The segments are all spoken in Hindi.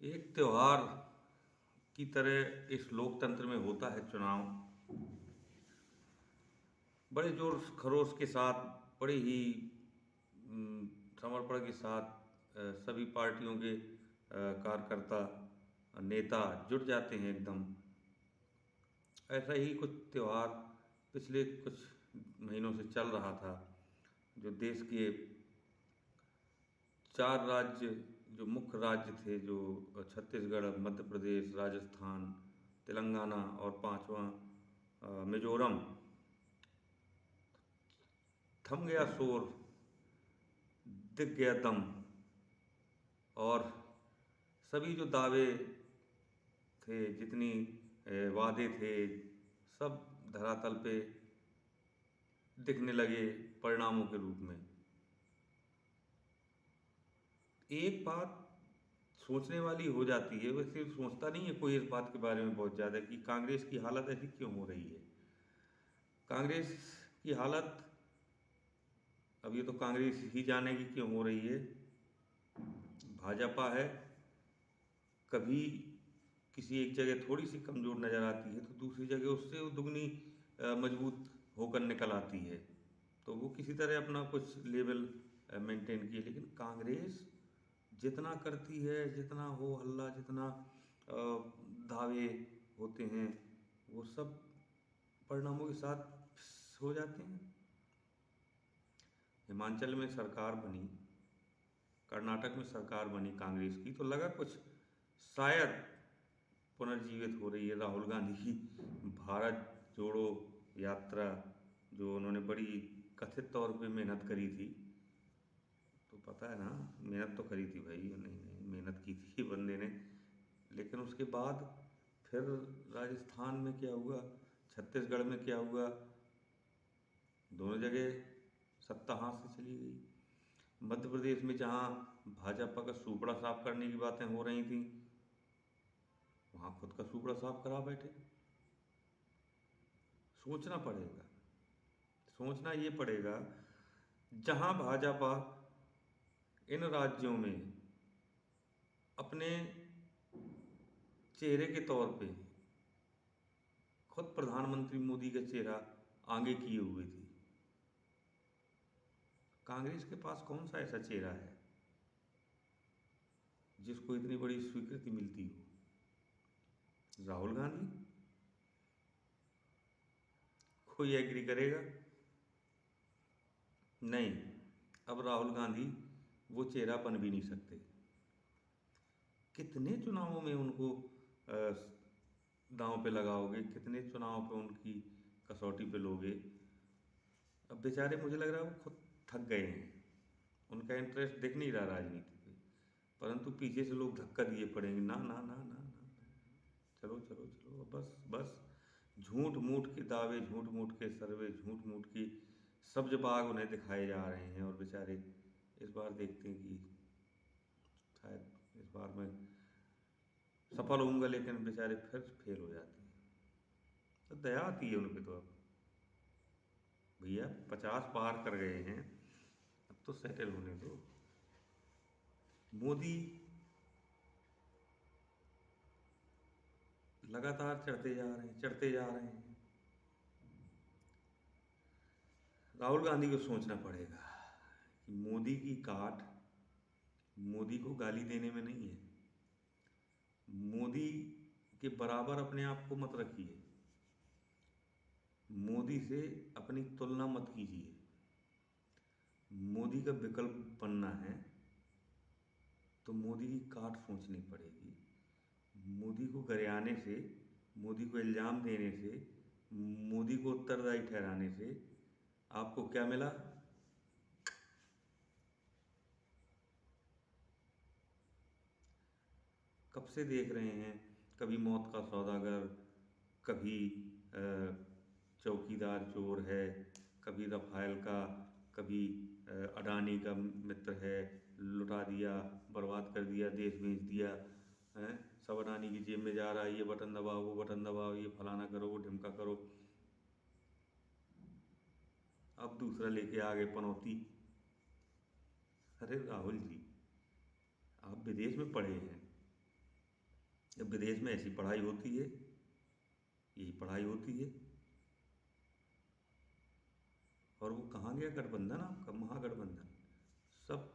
एक त्योहार की तरह इस लोकतंत्र में होता है चुनाव। बड़े जोर खरोश के साथ, बड़े ही समर्पण के साथ सभी पार्टियों के कार्यकर्ता, नेता जुट जाते हैं एकदम। ऐसा ही कुछ त्योहार पिछले कुछ महीनों से चल रहा था, जो देश के 4 राज्य, जो मुख्य राज्य थे, जो छत्तीसगढ़, मध्य प्रदेश, राजस्थान, तेलंगाना और 5वां मिज़ोरम, थम गया शोर, दिख गया दम, और सभी जो दावे थे, जितनी वादे थे, सब धरातल पे दिखने लगे परिणामों के रूप में। एक बात सोचने वाली हो जाती है, वैसे सोचता नहीं है कोई इस बात के बारे में बहुत ज़्यादा, कि कांग्रेस की हालत ऐसी क्यों हो रही है। कांग्रेस की हालत, अब ये तो कांग्रेस ही जाने की क्यों हो रही है। भाजपा है, कभी किसी एक जगह थोड़ी सी कमज़ोर नज़र आती है तो दूसरी जगह उससे वो दुगनी मजबूत होकर निकल आती है। तो वो किसी तरह अपना कुछ लेवल मेंटेन किए, लेकिन कांग्रेस जितना करती है, जितना हो हल्ला, जितना दावे होते हैं, वो सब परिणामों के साथ हो जाते हैं। हिमाचल में सरकार बनी, कर्नाटक में सरकार बनी कांग्रेस की, तो लगा कुछ शायद पुनर्जीवित हो रही है। राहुल गांधी की भारत जोड़ो यात्रा, जो उन्होंने बड़ी कथित तौर पे मेहनत करी थी, तो पता है ना, मेहनत तो करी थी भाई, नहीं नहीं मेहनत की थी बंदे ने। लेकिन उसके बाद फिर राजस्थान में क्या हुआ, छत्तीसगढ़ में क्या हुआ, दोनों जगह सत्ता हाथ से चली गई। मध्य प्रदेश में जहाँ भाजपा का सूपड़ा साफ करने की बातें हो रही थी, वहाँ खुद का सूपड़ा साफ करा बैठे। सोचना पड़ेगा, सोचना ये पड़ेगा, जहाँ भाजपा इन राज्यों में अपने चेहरे के तौर पे खुद प्रधानमंत्री मोदी का चेहरा आगे किए हुए थी, कांग्रेस के पास कौन सा ऐसा चेहरा है जिसको इतनी बड़ी स्वीकृति मिलती हो। राहुल गांधी, कोई एग्री करेगा? नहीं, अब राहुल गांधी वो चेहरा बन भी नहीं सकते। कितने चुनावों में उनको दांव पे लगाओगे, कितने चुनाव पे उनकी कसौटी पे लोगे। अब बेचारे, मुझे लग रहा है वो खुद थक गए हैं, उनका इंटरेस्ट दिख नहीं रहा राजनीति पे, परंतु पीछे से लोग धक्का दिए पड़ेंगे, ना ना ना ना ना, चलो चलो चलो, बस बस। झूठ मूठ के दावे, झूठ मूठ के सर्वे, झूठ मूठ की सब्ज बाग उन्हें दिखाए जा रहे हैं, और बेचारे इस बार देखते हैं कि शायद इस बार मैं सफल होऊंगा, लेकिन बेचारे फिर फेल हो जाते हैं। तो दया आती है उन पे। तो अब भैया 50 पार कर गए हैं, अब तो सेटल होने दो। मोदी लगातार चढ़ते जा रहे हैं, चढ़ते जा रहे हैं। राहुल गांधी को सोचना पड़ेगा कि मोदी की काट मोदी को गाली देने में नहीं है। मोदी के बराबर अपने आप को मत रखिए, मोदी से अपनी तुलना मत कीजिए। मोदी का विकल्प बनना है तो मोदी की काट सोचनी पड़ेगी। मोदी को गरियाने से, मोदी को इल्ज़ाम देने से, मोदी को उत्तरदायी ठहराने से आपको क्या मिला? कब से देख रहे हैं, कभी मौत का सौदागर, कभी चौकीदार चोर है, कभी रफाल का, कभी अडानी का मित्र है, लुटा दिया, बर्बाद कर दिया, देश बेच दिया है, सब अडानी की जेब में जा रहा है, ये बटन दबाओ, वो बटन दबाओ, ये फलाना करो, वो ढिमका करो। अब दूसरा लेके आ गए पनौती। अरे राहुल जी, आप विदेश में पढ़े हैं, जब विदेश में ऐसी पढ़ाई होती है, यही पढ़ाई होती है। और वो कहाँ गया गठबंधन, आपका महागठबंधन? सब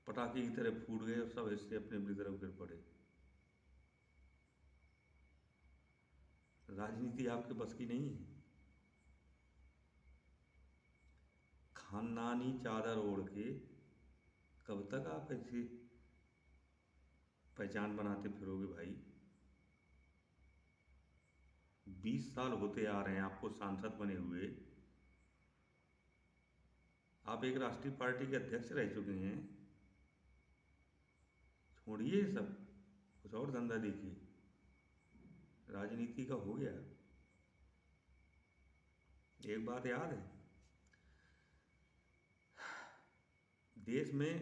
पटाखे की तरह फूट गए और सब हिस्से अपने अपनी तरफ गिर पड़े। राजनीति आपके बस की नहीं है। खानदानी चादर ओढ़ के कब तक आप ऐसी पहचान बनाते फिरोगे भाई? 20 साल होते आ रहे हैं आपको सांसद बने हुए। आप एक राष्ट्रीय पार्टी के अध्यक्ष रह चुके हैं। छोड़िए ये सब, कुछ और धंधा देखिए। राजनीति का हो गया। एक बात याद है, देश में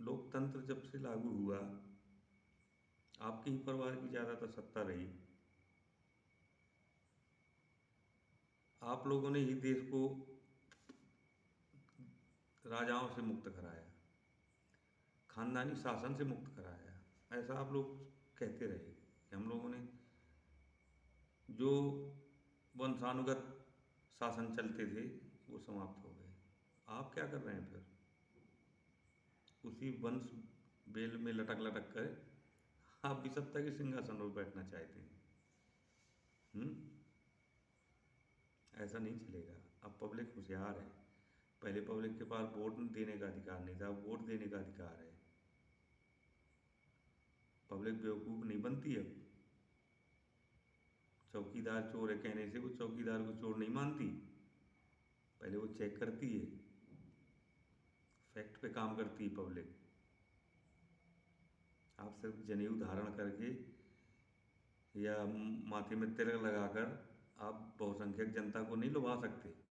लोकतंत्र जब से लागू हुआ, आपके ही परिवार की ज़्यादातर सत्ता रही। आप लोगों ने ही देश को राजाओं से मुक्त कराया, खानदानी शासन से मुक्त कराया। ऐसा आप लोग कहते रहे कि हम लोगों ने जो वंशानुगत शासन चलते थे वो समाप्त हो गए। आप क्या कर रहे हैं फिर? उसी वंश बेल में लटक लटक कर आप भी सत्ता के सिंहासन पर बैठना चाहते हैं। हम्म? ऐसा नहीं चलेगा। अब पब्लिक होशियार है। पहले पब्लिक के पास वोट देने का अधिकार नहीं था, अब वोट देने का अधिकार है। पब्लिक बेवकूफ़ नहीं बनती अब। चौकीदार चोर है कहने से वो चौकीदार को चोर नहीं मानती। पहले वो चेक करती है, फैक्ट पे काम करती है पब्लिक। आप सिर्फ जनेऊ धारण करके या माथे में तिलक लगाकर आप बहुसंख्यक जनता को नहीं लुभा सकते।